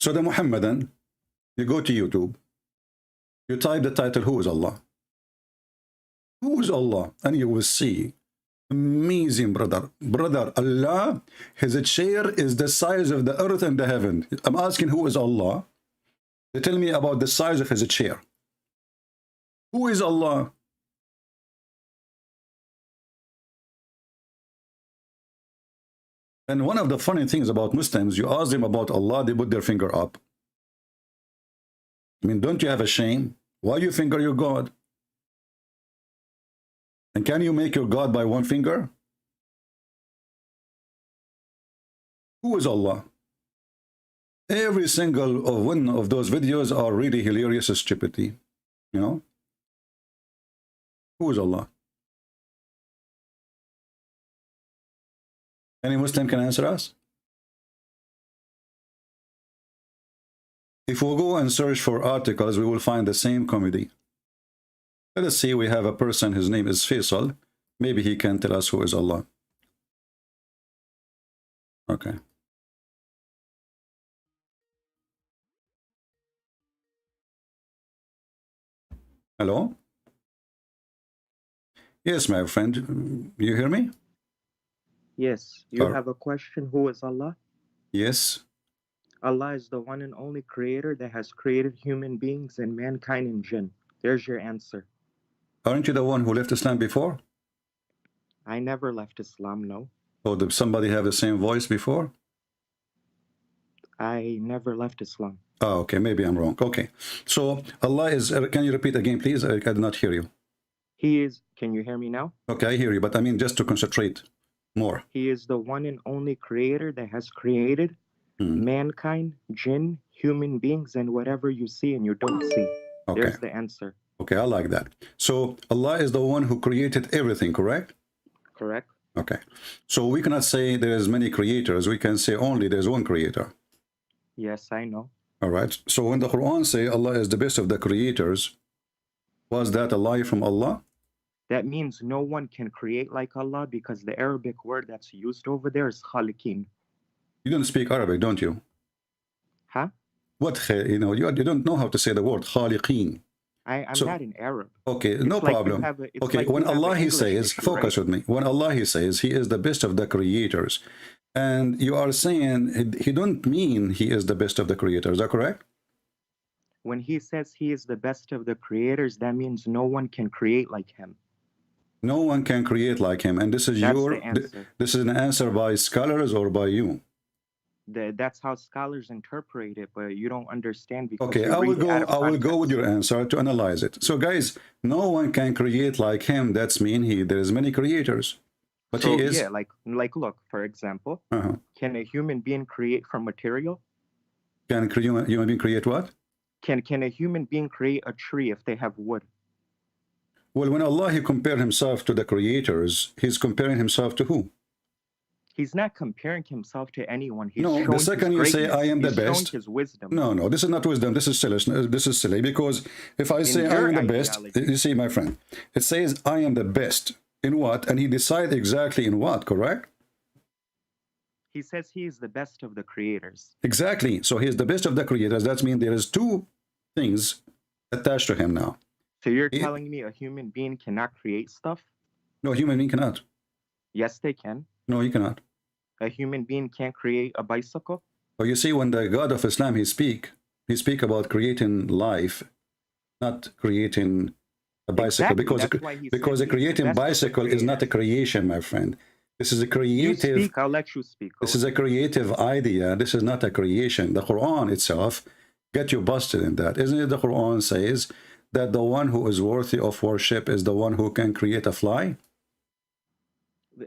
So the Muhammadan, you go to YouTube, you type the title, who is Allah? Who is Allah? And you will see, amazing brother. Brother, Allah, his chair is the size of the earth and the heaven. I'm asking who is Allah? They tell me about the size of his chair. Who is Allah? And one of the funny things about Muslims, you ask them about Allah, they put their finger up. I mean, don't you have a shame? Why you finger your God? And can you make your God by one finger? Who is Allah? Every single of one of those videos are really hilarious stupidity. You know? Who is Allah? Any Muslim can answer us? If we go and search for articles, we will find the same comedy. Let us see, we have a person, his name is Faisal. Maybe he can tell us who is Allah. Okay. Hello? Yes, my friend. You hear me? Yes. You have a question. Who is Allah? Yes. Allah is the one and only creator that has created human beings and mankind and jinn. There's your answer. Aren't you the one who left Islam before? I never left Islam, no. Oh, did somebody have the same voice before? I never left Islam. Oh, okay, maybe I'm wrong. Okay. So Allah is, can you repeat again, please? I did not hear you. He is, can you hear me now? Okay, I hear you, but I mean just to concentrate more. He is the one and only creator that has created mankind, jinn, human beings, and whatever you see and you don't see. Okay. There's the answer. Okay, I like that. So Allah is the one who created everything, correct? Correct. Okay. So we cannot say there's many creators. We can say only there's one creator. Yes, I know. All right. So when the Quran say Allah is the best of the creators, was that a lie from Allah? That means no one can create like Allah because the Arabic word that's used over there is khaliqin. You don't speak Arabic, don't you? Huh? What, you know, you don't know how to say the word khaliqin. I'm not an Arab. Okay, no problem. Okay, when Allah he says, focus with me. When Allah he says he is the best of the creators, and you are saying he don't mean he is the best of the creators, is that correct? When he says he is the best of the creators, that means no one can create like him. No one can create like him, and this is this is an answer by scholars or by you. That's how scholars interpret it, but you don't understand because okay, I will go with your answer to analyze it. So guys, no one can create like him. That's mean there is many creators. But so, he is, yeah, like look, for example, can a human being create from material? Can a human being create what? Can a human being create a tree if they have wood? Well, when Allah he compared himself to the creators, he's comparing himself to who? He's not comparing himself to anyone. He's no, the second you say I am the best, his wisdom. No, this is not wisdom. This is silly. This is silly because if I say I am the best, you see, my friend, it says I am the best in what, and he decides exactly in what. Correct? He says he is the best of the creators. Exactly. So he is the best of the creators. That means there is two things attached to him now. So you're telling me a human being cannot create stuff? No, a human being cannot. Yes, they can. No, you cannot. A human being can't create a bicycle? Well, you see, when the God of Islam, he speak about creating life, not creating a bicycle. Exactly. Because a creating bicycle is not a creation, my friend. This is a creative... You speak, I'll let you speak. This is a creative idea. This is not a creation. The Quran itself get you busted in that. Isn't it the Quran says that the one who is worthy of worship is the one who can create a fly?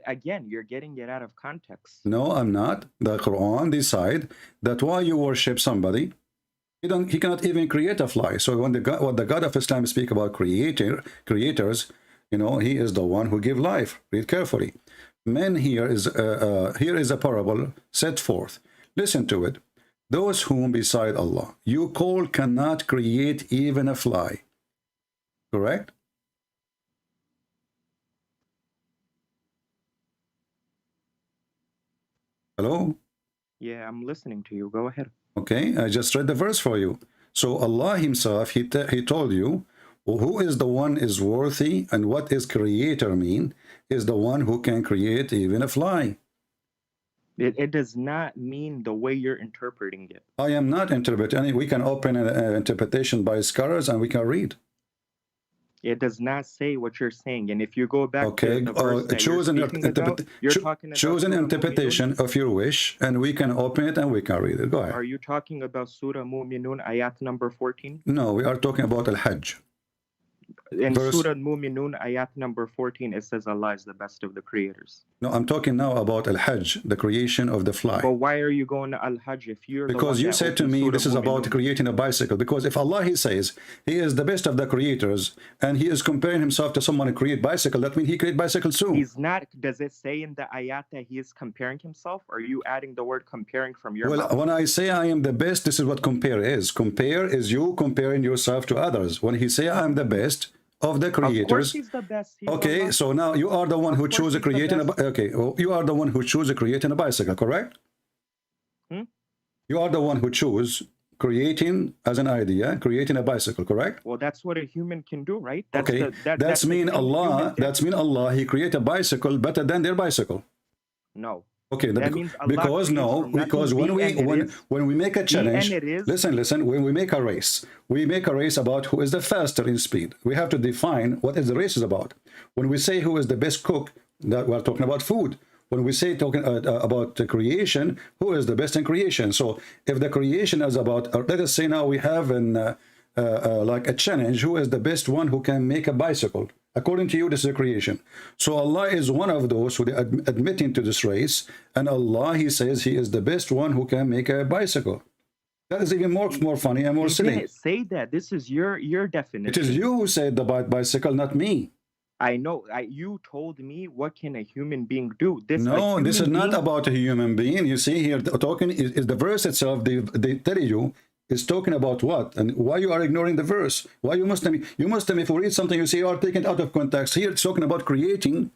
Again, you're getting it out of context. No, I'm not. The Quran decide that while you worship somebody, he cannot even create a fly. So when the God of Islam speak about creators, you know, he is the one who give life. Read carefully. Men here is a parable set forth. Listen to it. Those whom beside Allah you call cannot create even a fly. Correct? Hello? Yeah, I'm listening to you. Go ahead. Okay, I just read the verse for you. So Allah himself, he told you, who is the one is worthy, and what is creator mean, is the one who can create even a fly. It does not mean the way you're interpreting it. I am not interpreting. We can open an interpretation by scholars and we can read. It does not say what you're saying. And if you go back okay, to the verse that choose an, you're talking about choose an Surah interpretation Mu'minun. of your wish, and we can open it and we can read it. Go ahead. Are you talking about Surah Mu'minun, ayat number 14? No, we are talking about Al-Hajj. In Surah Mu'minun, ayat number 14, it says Allah is the best of the creators. No, I'm talking now about Al-Hajj, the creation of the fly. But why are you going to Al-Hajj if you're because you said to me this is about creating a bicycle? Because if Allah, he says he is the best of the creators and he is comparing himself to someone who create bicycle, that means he create bicycles too. He's not. Does it say in the ayat that he is comparing himself? Or are you adding the word comparing from your mouth? When I say I am the best, this is what compare is. Compare is you comparing yourself to others. When he say I am the best of the creators, of course he's the best. Okay, so now you are the one who chose creating you are the one who chose creating a bicycle, correct? You are the one who chose creating as an idea, creating a bicycle, correct? Well, that's what a human can do, right? That's mean Allah. That's mean Allah. He create a bicycle better than their bicycle. No. Okay, because when we make a challenge, listen, when we make a race, about who is the faster in speed. We have to define what is the race is about. When we say who is the best cook, that we're talking about food. When we say about the creation, who is the best in creation? So if the creation is about, let us say now we have like a challenge, who is the best one who can make a bicycle? According to you, this is a creation. So Allah is one of those who are admitting to this race, and Allah, he says he is the best one who can make a bicycle. That is even more funny and more silly. You didn't say that. This is your definition. It is you who said the bicycle, not me. I know. You told me what can a human being do. This is not about a human being. You see here, talking is the verse itself. They tell you. Is talking about what, and why you are ignoring the verse? Why you Muslim? If you read something, you say you are taking it out of context. Here it's talking about creating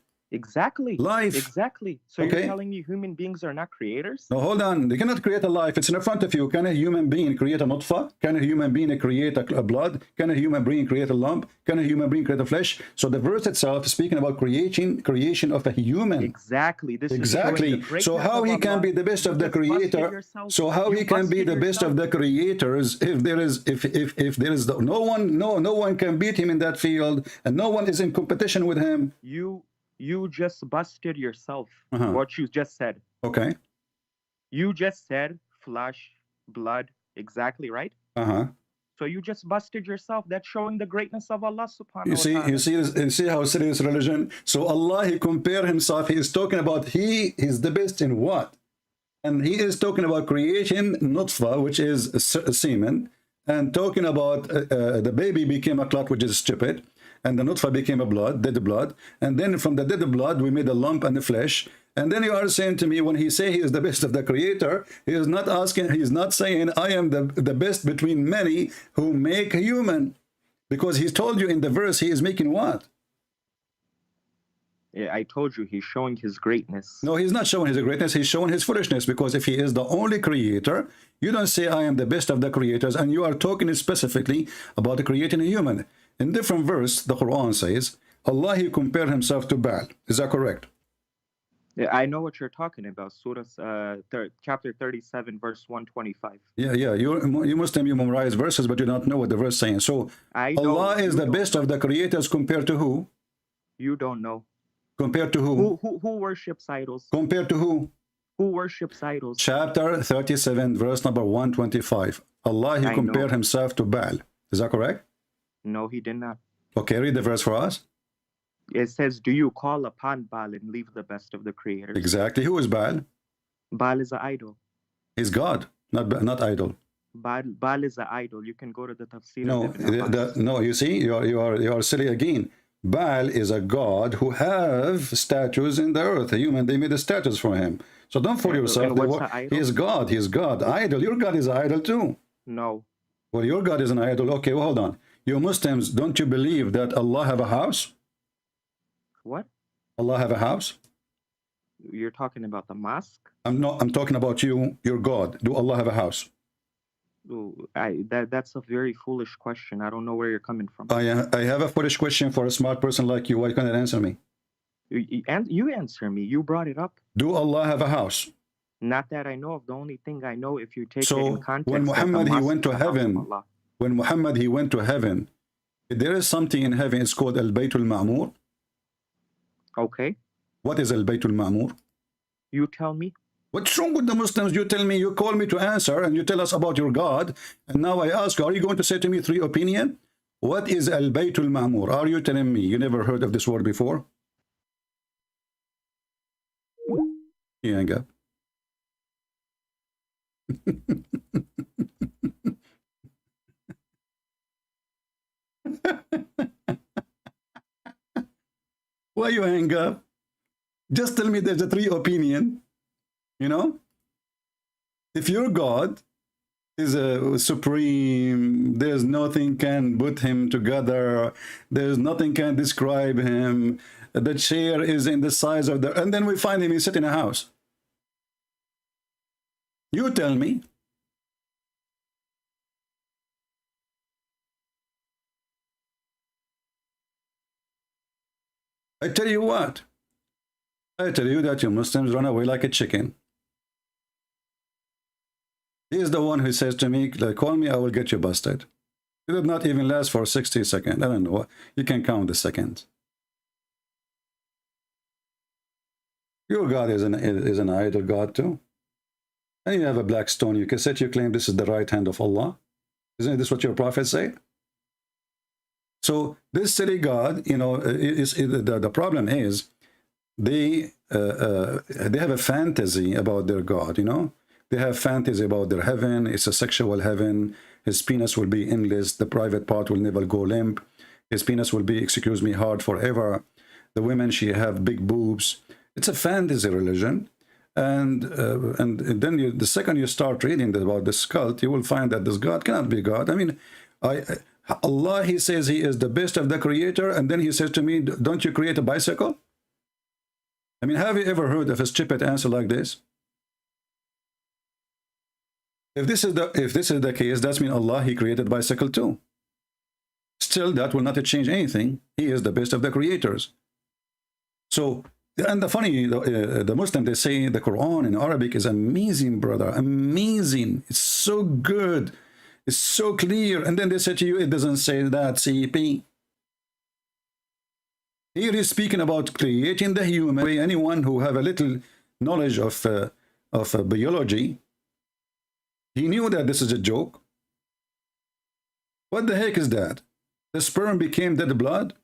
life. Exactly. So you're telling me human beings are not creators? No, hold on. They cannot create a life. It's in front of you. Can a human being create a nutfa? Can a human being create a blood? Can a human being create a lump? Can a human being create a flesh? So the verse itself is speaking about creation of a human. Exactly. So how he can be the best of the creator? So how he can be the best of the creators if there is no one can beat him in that field, and no one is in competition with him? You just busted yourself. What you just said. Okay. You just said flesh, blood, exactly, right? So you just busted yourself. That's showing the greatness of Allah subhanahu wa ta'ala. You see how serious religion. So Allah, he compare himself. He is talking about he is the best in what? And he is talking about creating nutfa, which is semen, and talking about the baby became a clot, which is stupid. And the nutfa became a dead blood, and then from the dead blood we made a lump and the flesh. And then you are saying to me, when he say he is the best of the creator, he is not saying I am the best between many who make a human, because he's told you in the verse he is making what? Yeah, I told you he's showing his greatness. No, he's not showing his greatness. He's showing his foolishness, because if he is the only creator, you don't say I am the best of the creators, and you are talking specifically about creating a human. In different verse, the Quran says, Allah, he compared himself to Baal. Is that correct? Yeah, I know what you're talking about. Surah, chapter 37, verse 125. Yeah. You Muslim, you memorize verses, but you don't know what the verse is saying. So, Allah is the best of the creators compared to who? You don't know. Compared to who? Who worships idols? Compared to who? Who worships idols? Chapter 37, verse number 125. Allah, he compared himself to Baal. Is that correct? No, he did not. Okay, read the verse for us. It says, do you call upon Baal and leave the best of the creators? Exactly. Who is Baal? Baal is an idol. He's God, not idol. Baal is an idol. You can go to the tafsir. No, you see, you are silly again. Baal is a god who have statues in the earth. A human, they made the statues for him. So don't fool yourself. He is God. He is God. Idol. Your God is an idol too. No. Well, your God is an idol. Okay, well, hold on. You Muslims, don't you believe that Allah have a house? What? Allah have a house? You're talking about the mosque? I'm talking about you, your God. Do Allah have a house? That's a very foolish question. I don't know where you're coming from. I have a foolish question for a smart person like you. Why can't you answer me? And you answer me. You brought it up. Do Allah have a house? Not that I know of. The only thing I know, if you take so it in context, when Muhammad he went to heaven, when Muhammad he went to heaven, there is something in heaven. It's called Al Baytul Ma'mur. Okay. What is Al Baytul Ma'mur? You tell me. What's wrong with the Muslims? You tell me, you call me to answer, and you tell us about your God. And now I ask, are you going to say to me 3 opinion? What is Al Baytul Ma'mur? Are you telling me you never heard of this word before? He hang up. Why you hang up? Just tell me there's a 3 opinion. You know, if your God is a supreme, there's nothing can put him together, there's nothing can describe him, the chair is in the size of the, and then we find him, he's sitting in a house. You tell me. I tell you what, I tell you that you Muslims run away like a chicken. He is the one who says to me, call me, I will get you busted. It did not even last for 60 seconds. I don't know. You can count the seconds. Your God is an idol God too. And you have a black stone. You can set you claim this is the right hand of Allah. Isn't this what your prophet said? So this silly God, you know, the problem is they have a fantasy about their God, you know. They have fantasy about their heaven. It's a sexual heaven. His penis will be endless. The private part will never go limp. His penis will be, excuse me, hard forever. The women, she have big boobs. It's a fantasy religion. And then the second you start reading about this cult, you will find that this God cannot be God. I mean, Allah, he says he is the best of the creator. And then he says to me, don't you create a bicycle? I mean, have you ever heard of a stupid answer like this? If this is the case, that means Allah, he created bicycle too. Still, that will not change anything. He is the best of the creators. So, and the funny, the Muslim, they say the Quran in Arabic is amazing, brother, amazing. It's so good. It's so clear. And then they say to you, it doesn't say that, CP. Here he's speaking about creating the human. Anyone who have a little knowledge of biology, he knew that this is a joke. What the heck is that? The sperm became dead blood?